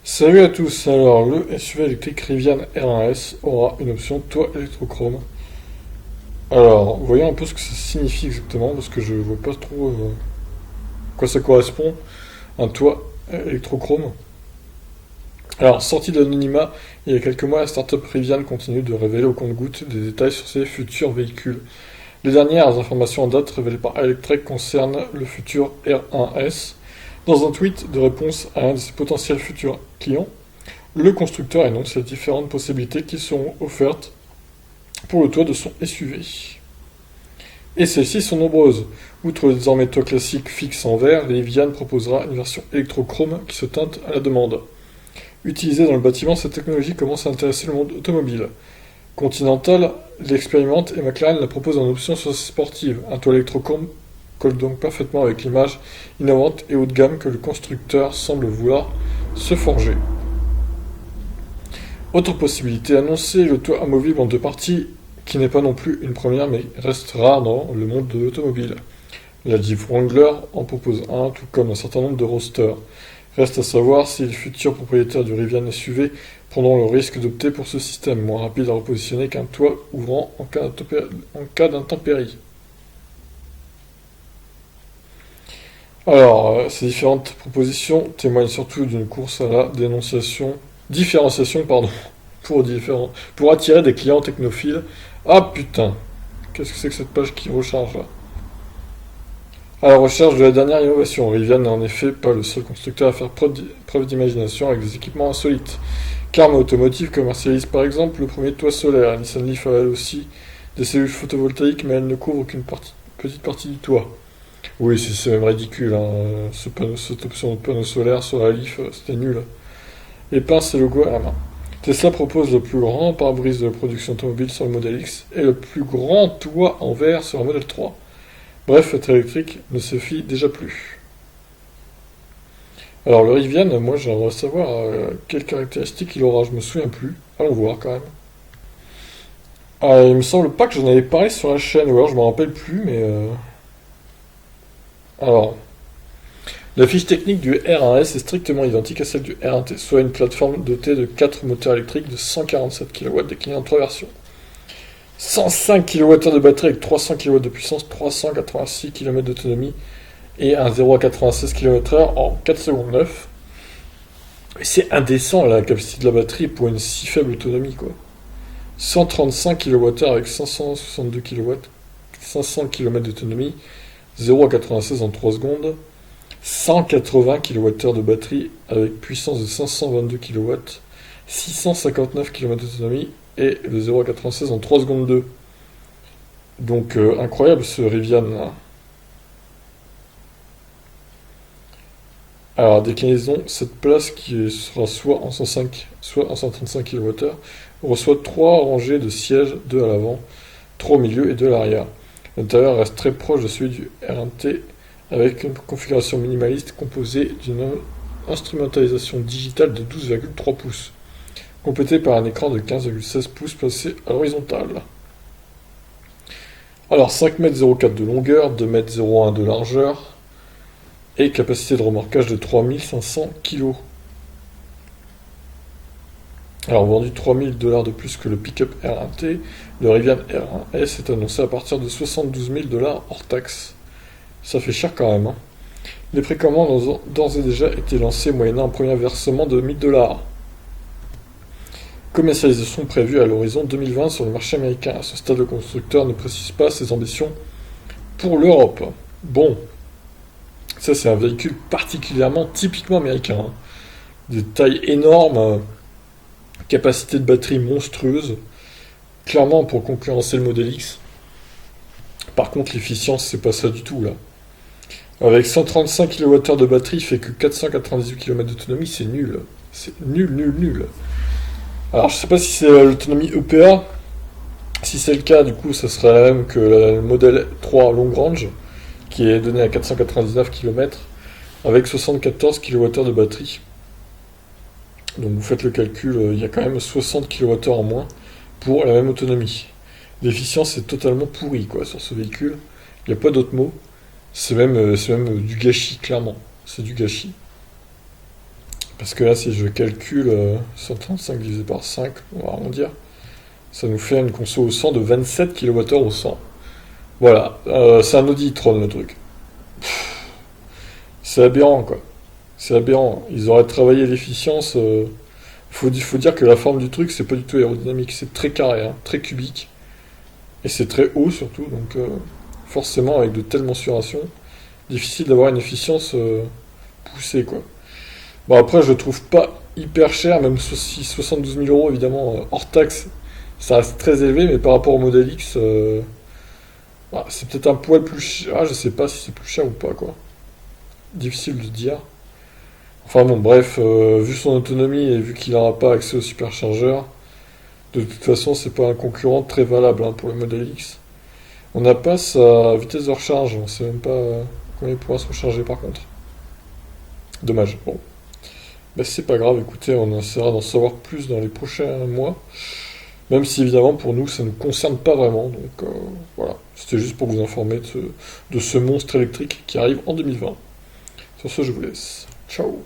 Salut à tous, alors le SUV électrique Rivian R1S aura une option toit électrochrome. Alors, voyons un peu ce que ça signifie exactement, parce que je vois pas trop à quoi ça correspond, un toit électrochrome. Alors, sortie de l'anonymat, il y a quelques mois, la startup Rivian continue de révéler au compte-gouttes des détails sur ses futurs véhicules. Les dernières informations en date révélées par Electrek concernent le futur R1S. Dans un tweet de réponse à un de ses potentiels futurs clients, le constructeur énonce les différentes possibilités qui seront offertes pour le toit de son SUV. Et celles-ci sont nombreuses. Outre le désormais toit classique fixe en verre, Rivian proposera une version électrochrome qui se teinte à la demande. Utilisée dans le bâtiment, cette technologie commence à intéresser le monde automobile. Continental l'expérimente et McLaren la propose en option sportive. Un toit électrochrome colle donc parfaitement avec l'image innovante et haut de gamme que le constructeur semble vouloir se forger. Autre possibilité annoncée, le toit amovible en deux parties, qui n'est pas non plus une première mais reste rare dans le monde de l'automobile. La Jeep Wrangler en propose un, tout comme un certain nombre de roadsters. Reste à savoir si les futurs propriétaires du Rivian SUV prendront le risque d'opter pour ce système, moins rapide à repositionner qu'un toit ouvrant en cas d'intempéries. Alors, ces différentes propositions témoignent surtout d'une course à la différenciation, pour attirer des clients technophiles. Ah putain, qu'est-ce que c'est que cette page qui recharge là? À la recherche de la dernière innovation, Rivian n'est en effet pas le seul constructeur à faire preuve d'imagination avec des équipements insolites. Karma Automotive commercialise par exemple le premier toit solaire. Nissan Leaf a elle aussi des cellules photovoltaïques, mais elle ne couvre qu'une petite partie du toit. Oui, c'est même ridicule, hein. Cette option de panneau solaire sur la Leaf, c'était nul. Et pince et logo à la main. Tesla propose le plus grand pare-brise de la production automobile sur le Model X et le plus grand toit en verre sur le Model 3. Bref, être électrique ne se fie déjà plus. Alors le Rivian, moi j'aimerais savoir quelles caractéristiques il aura, je me souviens plus. Allons voir quand même. Il me semble pas que j'en avais parlé sur la chaîne, ou alors je m'en rappelle plus, mais... Alors, la fiche technique du R1S est strictement identique à celle du R1T, soit une plateforme dotée de 4 moteurs électriques de 147 kW déclinés en 3 versions. 105 kWh de batterie avec 300 kW de puissance, 386 km d'autonomie et un 0 à 96 km/h en 4 secondes 9. C'est indécent la capacité de la batterie pour une si faible autonomie quoi. 135 kWh avec 562 kW, 500 km d'autonomie, 0 à 96 en 3 secondes, 180 kWh de batterie avec puissance de 522 kW, 659 km d'autonomie et le 0 à 96 en 3 secondes 2. Donc incroyable ce Rivian là. Alors déclinaison, cette place qui sera soit en 105, soit en 135 kWh, reçoit 3 rangées de sièges, 2 à l'avant, 3 au milieu et 2 à l'arrière. L'intérieur reste très proche de celui du R1T avec une configuration minimaliste composée d'une instrumentalisation digitale de 12,3 pouces, complétée par un écran de 15,16 pouces placé à l'horizontale. Alors 5,04 m de longueur, 2,01 m de largeur et capacité de remorquage de 3500 kg. Alors vendu 3000 $ de plus que le pick-up R1T, le Rivian R1S est annoncé à partir de 72 000 $ hors taxe. Ça fait cher quand même, hein. Les précommandes ont d'ores et déjà été lancées moyennant un premier versement de 1000 $. Commercialisation prévue à l'horizon 2020 sur le marché américain. À ce stade, le constructeur ne précise pas ses ambitions pour l'Europe. Bon, ça c'est un véhicule particulièrement typiquement américain, hein. Des tailles énormes, capacité de batterie monstrueuse, clairement pour concurrencer le Model X. Par contre, l'efficience, c'est pas ça du tout là. Avec 135 kWh de batterie, il fait que 498 km d'autonomie, c'est nul. C'est nul, nul, nul. Alors, je sais pas si c'est l'autonomie EPA. Si c'est le cas, du coup, ça serait la même que le Model 3 Long Range, qui est donné à 499 km, avec 74 kWh de batterie. Donc vous faites le calcul, il y a quand même 60 kWh en moins pour la même autonomie. L'efficience est totalement pourrie quoi, sur ce véhicule. Il n'y a pas d'autre mot. C'est même du gâchis, clairement. C'est du gâchis. Parce que là, si je calcule 135 divisé par 5, on va arrondir, ça nous fait une conso au 100 de 27 kWh au 100. Voilà, c'est un Auditron le truc. C'est aberrant quoi. C'est aberrant. Ils auraient travaillé l'efficience. Faut dire que la forme du truc, c'est pas du tout aérodynamique. C'est très carré, hein, très cubique. Et c'est très haut surtout. Donc forcément, avec de telles mensurations, difficile d'avoir une efficience poussée quoi. Bon, après, je le trouve pas hyper cher, même si 72 000 euros, évidemment, hors taxe, ça reste très élevé, mais par rapport au Model X, bah, c'est peut-être un poil plus cher. Ah, je sais pas si c'est plus cher ou pas, quoi. Difficile de dire. Enfin bon, bref, vu son autonomie et vu qu'il n'aura pas accès au superchargeur, de toute façon, c'est pas un concurrent très valable hein, pour le Model X. On n'a pas sa vitesse de recharge, on sait même pas combien il pourra se recharger par contre. Dommage. Bon. Bah, c'est pas grave, écoutez, on essaiera d'en savoir plus dans les prochains mois. Même si évidemment pour nous ça ne nous concerne pas vraiment. Donc voilà, c'était juste pour vous informer de ce monstre électrique qui arrive en 2020. Sur ce, je vous laisse. Ciao.